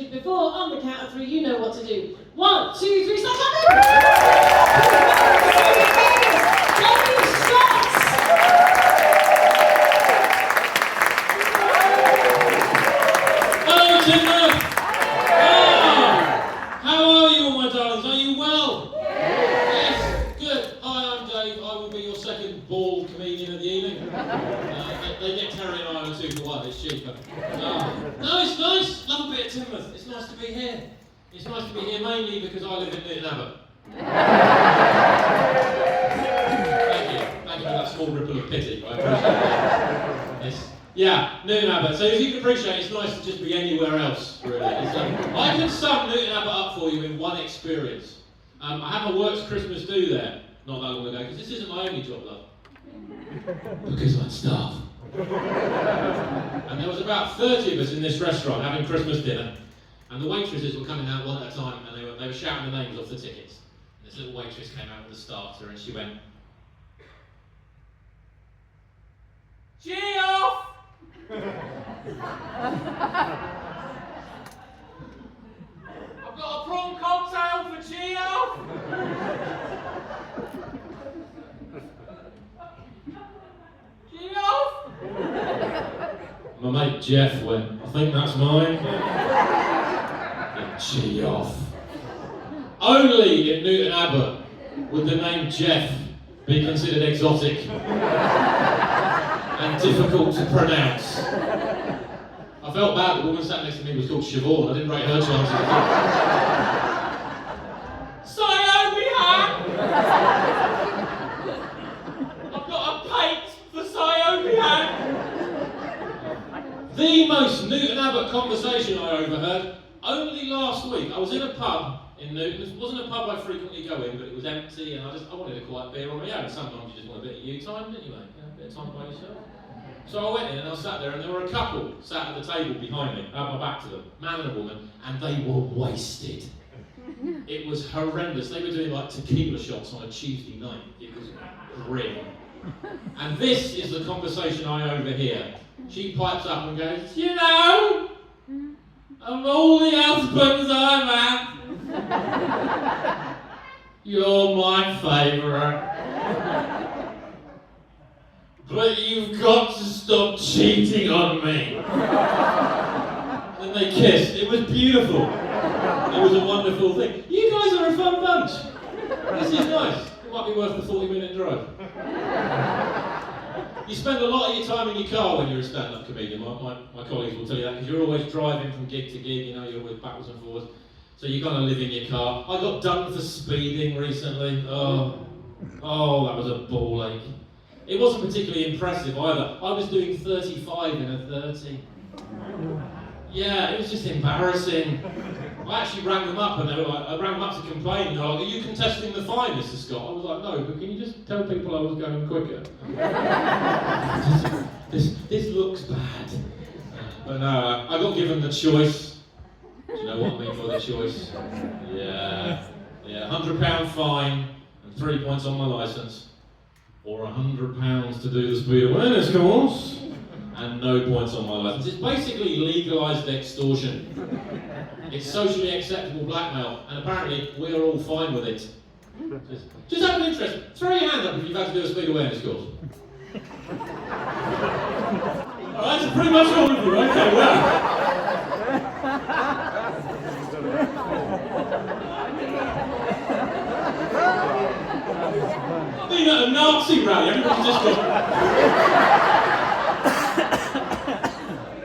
music before. On the count of 3, you know what to do. 1, 2, 3, start clapping! Lovely shots! Hello, TEIGNMOUTH! Oh, how are you, all my darlings? Are you well? Yes, good. Hi, I'm Dave. I will be your second bald comedian of the evening. They get Terry and I on 2 for 1, it's cheaper. No, it's nice. Love a bit of TEIGNMOUTH. It's nice to be here. It's nice to be here mainly because I live in Newton Abbot. Thank you. Thank you for that small ripple of pity. I appreciate it. Yes. Yeah, Newton Abbot. So as you can appreciate, it's nice to just be anywhere else, really. I can sum Newton Abbot up for you in one experience. I had my works Christmas do there not that long ago, because this isn't my only job, love. Because I'm staff. And there was about 30 of us in this restaurant having Christmas dinner, and the waitresses were coming out one at a time, and they were shouting the names off the tickets. And this little waitress came out with the starter, and she went, "Geoff! I've got a prawn cocktail for Geoff!" Geoff! My mate Jeff went, "I think that's mine." Geoff. Only in Newton Abbot would the name Jeff be considered exotic and difficult to pronounce. I felt bad. The woman sat next to me was called Siobhan. I didn't rate her chances at all. I've got a pate for Siobihan. The most Newton Abbot conversation I overheard only last week. I was in a pub in Newton. It wasn't a pub I frequently go in, but it was empty, and I wanted a quiet beer on my own. Sometimes you just want a bit of you time, don't you, mate? A bit of time by yourself. So I went in and I sat there, and there were a couple sat at the table behind me. I had my back to them, man and a woman, and they were wasted. It was horrendous. They were doing like tequila shots on a Tuesday night. It was grim. And this is the conversation I overhear. She pipes up and goes, "You know, of all the husbands I've had, you're my favourite. But you've got to stop cheating on me." And they kissed. It was beautiful. It was a wonderful thing. You guys are a fun bunch. This is nice. It might be worth the 40-minute drive. You spend a lot of your time in your car when you're a stand-up comedian. My colleagues will tell you that, because you're always driving from gig to gig, you know, you're always backwards and forwards. So you're gonna live in your car. I got done for speeding recently. Oh, that was a ball ache. It wasn't particularly impressive either. I was doing 35 in a 30. Yeah, it was just embarrassing. I actually rang them up, and they were like, I rang them up to complain. They're like, "Are you contesting the fine, Mr. Scott?" I was like, "No, but can you just tell people I was going quicker?" this looks bad. But no, I got given the choice. Do you know what I mean by the choice? Yeah, £100 fine and 3 points on my licence, or £100 to do the speed awareness course and no points on my licence. It's basically legalised extortion. It's socially acceptable blackmail, and apparently we're all fine with it. Just out of interest, throw your hand up if you've had to do a speed awareness course. Alright, that's pretty much all of you, okay, well. I've been at a Nazi rally, everybody's just gone.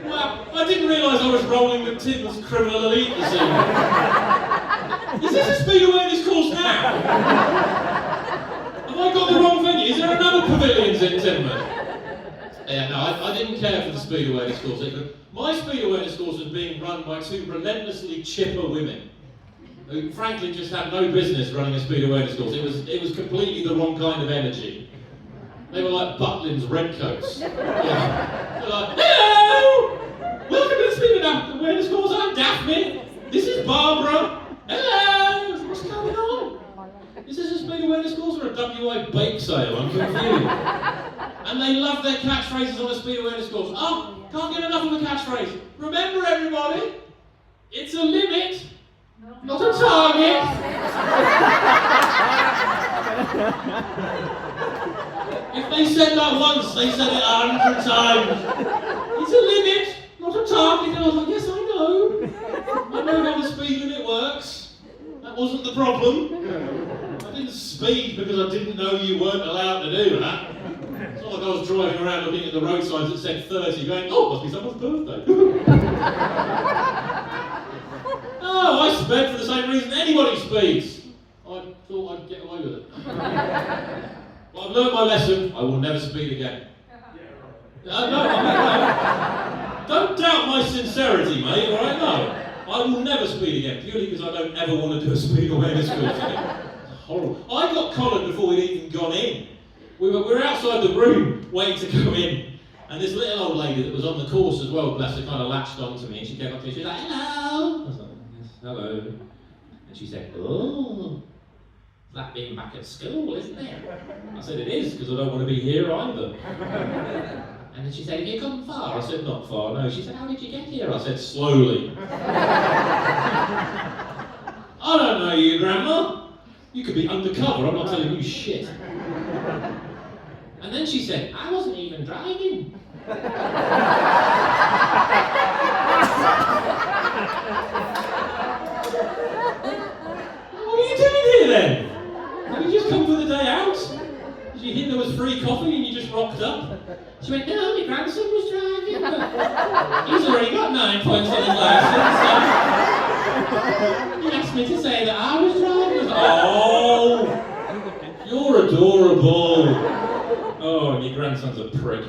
Well, I didn't realise I was rolling the Tim's criminal elite this evening. Is this a speed awareness course now? Have I got the wrong venue? Is there another pavilions in TEIGNMOUTH? Yeah, no, I didn't care for the speed awareness course. My speed awareness course was being run by 2 relentlessly chipper women who frankly just had no business running a speed awareness course. It was completely the wrong kind of energy. They were like Butlin's redcoats. Yeah. They're like, "Hello! Welcome to the speed awareness course. I'm Daphne. This is Barbara. Hello! What's going on? Is this a speed awareness course or a WA bake sale? I'm confused." And they love their catchphrases on a speed awareness course. "Oh, can't get enough of a catchphrase. Remember, everybody, It's a limit, not a target. If they said that once, they said it 100 times. It's a limit, not a target. And I was like, yes, I know. I know how the speed limit works. That wasn't the problem. I didn't speed because I didn't know you weren't allowed to do that. It's not like I was driving around looking at the road signs that said 30, going, oh, must be someone's birthday. No, I sped for the same reason anybody speeds. I thought I'd get away with it. Well, I've learned my lesson. I will never speed again. No, don't doubt my sincerity, mate. All right, no. I will never speed again, purely because I don't ever want to do a speed awareness course again. It's horrible. I got collared before we'd even gone in. We were outside the room waiting to go in, and this little old lady that was on the course as well, bless her, kind of latched onto me, and she came up to me. She was like, "Hello." I was like, "Yes, hello." And she said, "Oh, that being back at school, isn't it?" I said, "It is, because I don't want to be here either." And then she said, "Have you come far?" I said, "Not far, no." She said, "How did you get here?" I said, "Slowly." I don't know you, Grandma. You could be undercover, I'm not telling you shit. And then she said, "I wasn't even driving." What are you doing here then? Have you just come for the day out? Did you hear there was free coffee and you just rocked up? She went, "No, my grandson was driving, but he's already got 9 points on his license, so he asked me to say that I was driving." I was like, "Oh, you're adorable." Oh, and your grandson's a prick.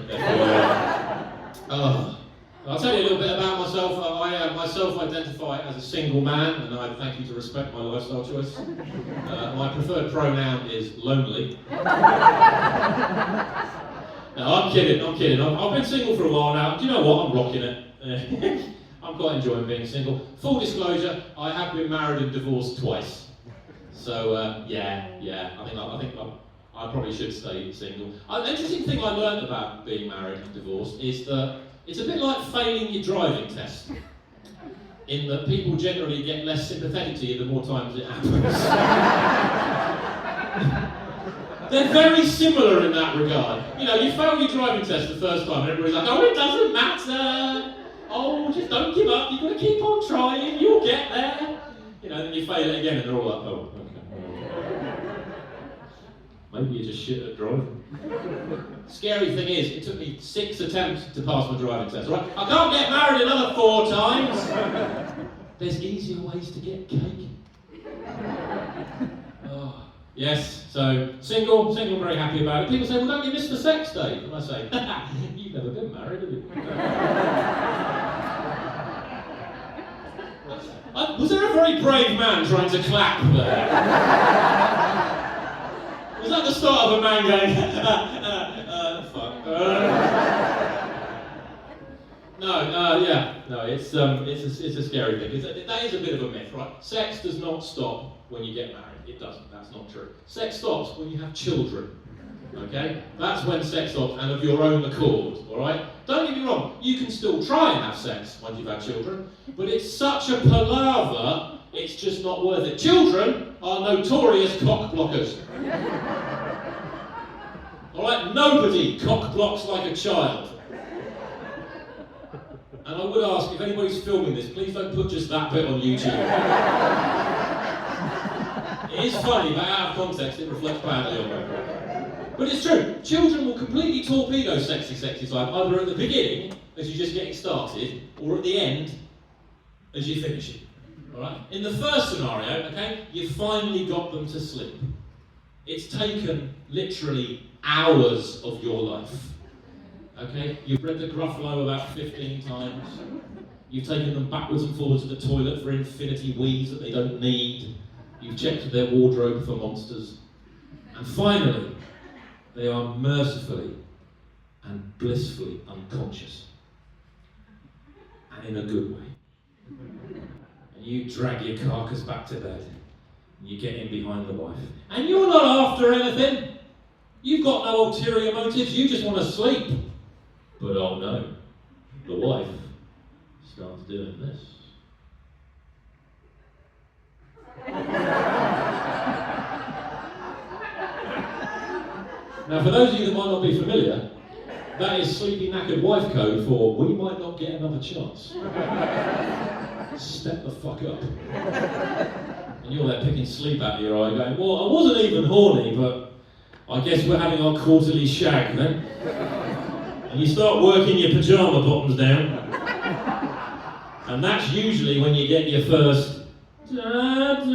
Oh. I'll tell you a little bit about myself. I self-identify as a single man, and I thank you to respect my lifestyle choice. My preferred pronoun is lonely. No, I'm kidding. I've been single for a while now. Do you know what? I'm rocking it. I'm quite enjoying being single. Full disclosure, I have been married and divorced twice. So, yeah. I probably should stay single. An interesting thing I learned about being married and divorced is that it's a bit like failing your driving test, in that people generally get less sympathetic to you the more times it happens. They're very similar in that regard. You know, you fail your driving test the first time and everybody's like, "Oh, it doesn't matter. Oh, just don't give up. You've got to keep on trying. You'll get there." You know, then you fail it again and they're all like, "Oh, okay. Maybe you're just shit at driving." Scary thing is, it took me 6 attempts to pass my driving test, right? I can't get married another 4 times. There's easier ways to get cake. Oh, yes, so single, I'm very happy about it. People say, "Well, don't you miss the sex date?" And I say, "You've never been married, have you?" Was there a very brave man trying to clap there? Was that the start of a man going, fuck? No, it's a scary thing. That is a bit of a myth, right? Sex does not stop when you get married. It doesn't. That's not true. Sex stops when you have children. Okay? That's when sex stops, and of your own accord. All right? Don't get me wrong. You can still try and have sex once you've had children, but it's such a palaver. It's just not worth it. Children are notorious cock blockers. Alright, nobody cock blocks like a child. And I would ask, if anybody's filming this, please don't put just that bit on YouTube. It is funny, but out of context it reflects badly on me. But it's true, children will completely torpedo sexy life, either at the beginning, as you're just getting started, or at the end, as you're finishing. Alright? In the first scenario, okay, you've finally got them to sleep. It's taken literally hours of your life. Okay? You've read the Gruffalo about 15 times. You've taken them backwards and forwards to the toilet for infinity wees that they don't need. You've checked their wardrobe for monsters. And finally, they are mercifully and blissfully unconscious. And in a good way. And you drag your carcass back to bed. And you get in behind the wife. And you're not after anything. You've got no ulterior motives. You just want to sleep. But oh no, the wife starts doing this. Now, for those of you that might not be familiar, that is sleepy knackered wife code for we might not get another chance. Step the fuck up. And you're there picking sleep out of your eye going, well, I wasn't even horny, but I guess we're having our quarterly shag then. And you start working your pyjama bottoms down. And that's usually when you get your first Daddy.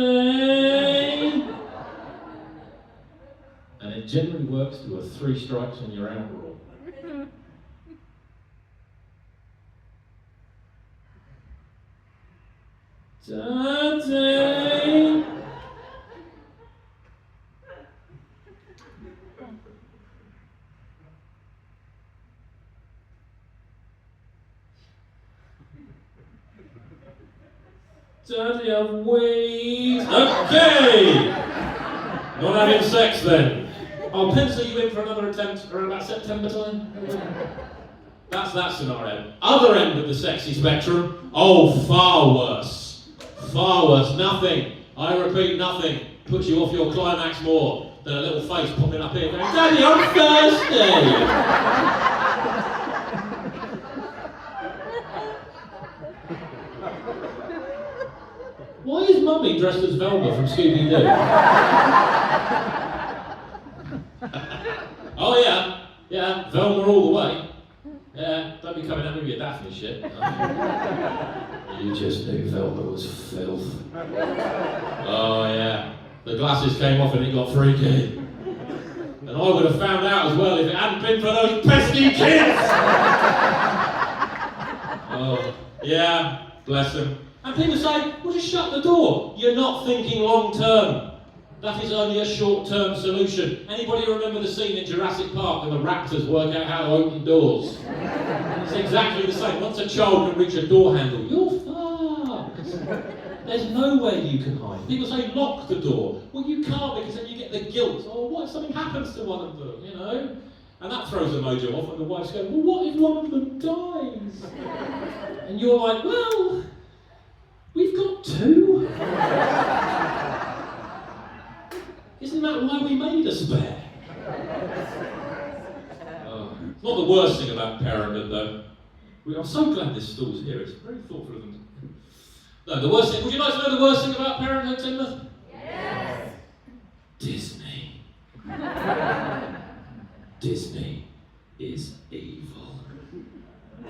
And it generally works to a 3 strikes and you're out rule. Daddy. Daddy, I've weed. Okay! Not having sex then. I'll pencil you in for another attempt around about September time. That's that scenario. Other end of the sexy spectrum. Oh, far worse. Far worse. Nothing. I repeat, nothing puts you off your climax more than a little face popping up here going, Daddy, I'm thirsty! Why is Mummy dressed as Velma from Scooby-Doo? Oh yeah, Velma all the way. Yeah, don't be coming at me with your Daphne shit. You just knew Velma was filth. Oh yeah, the glasses came off and it got freaky. And I would have found out as well if it hadn't been for those pesky kids! Oh, yeah, bless them. And people say, well, just shut the door. You're not thinking long term. That is only a short-term solution. Anybody remember the scene in Jurassic Park when the raptors work out how to open doors? It's exactly the same. Once a child can reach a door handle, you're fucked. There's nowhere you can hide. People say, lock the door. Well, you can't because then you get the guilt. Oh, what if something happens to one of them, you know? And that throws the mojo off and the wife's going, well, what if one of them dies? And you're like, well, we've got 2. Isn't that why we made a spare? It's not the worst thing about parenthood, though. I'm so glad this stool's here. It's very thoughtful of them. No, the worst thing. Would you like to know the worst thing about parenthood, Timothy? Yes. Disney. Disney is evil.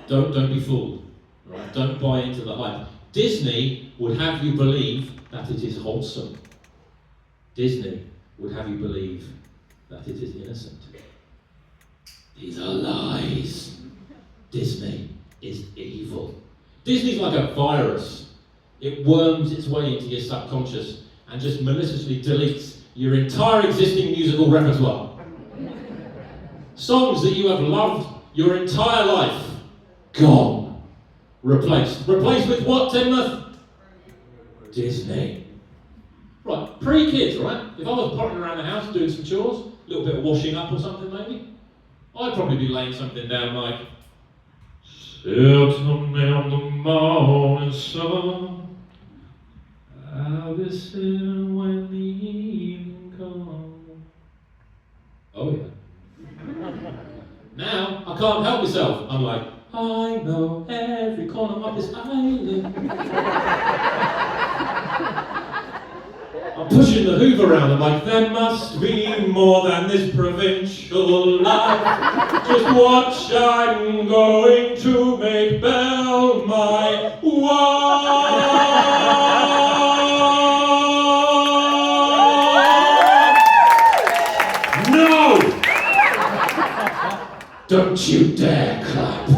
Don't be fooled. Right? Don't buy into the hype. Disney would have you believe that it is wholesome. Disney would have you believe that it is innocent. These are lies. Disney is evil. Disney's like a virus. It worms its way into your subconscious and just maliciously deletes your entire existing musical repertoire. Songs that you have loved your entire life, gone. Replaced. Replaced with what, Timothy? Disney. Right, pre-kids, right? If I was pottering around the house doing some chores, a little bit of washing up or something maybe, I'd probably be laying something down like, sit on me on the morning sun, I'll be sitting when the evening comes. Oh yeah. Now, I can't help myself. I'm like, I know every corner of this island. I'm pushing the Hoover around. I'm like, there must be more than this provincial life. Just watch, I'm going to make Belle my wife. No! Don't you dare clap.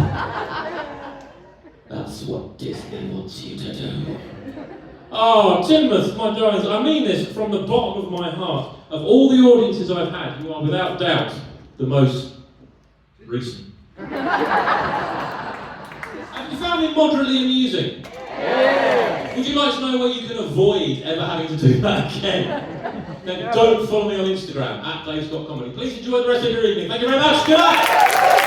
That's what Disney wants you to do. Oh, Timothy, my darlings, I mean this from the bottom of my heart. Of all the audiences I've had, you are without doubt the most recent. Have you found it moderately amusing? Yeah. Would you like to know where you can avoid ever having to do that again? Then don't follow me on Instagram, @Dave.comedy. Please enjoy the rest of your evening. Thank you very much. Good night.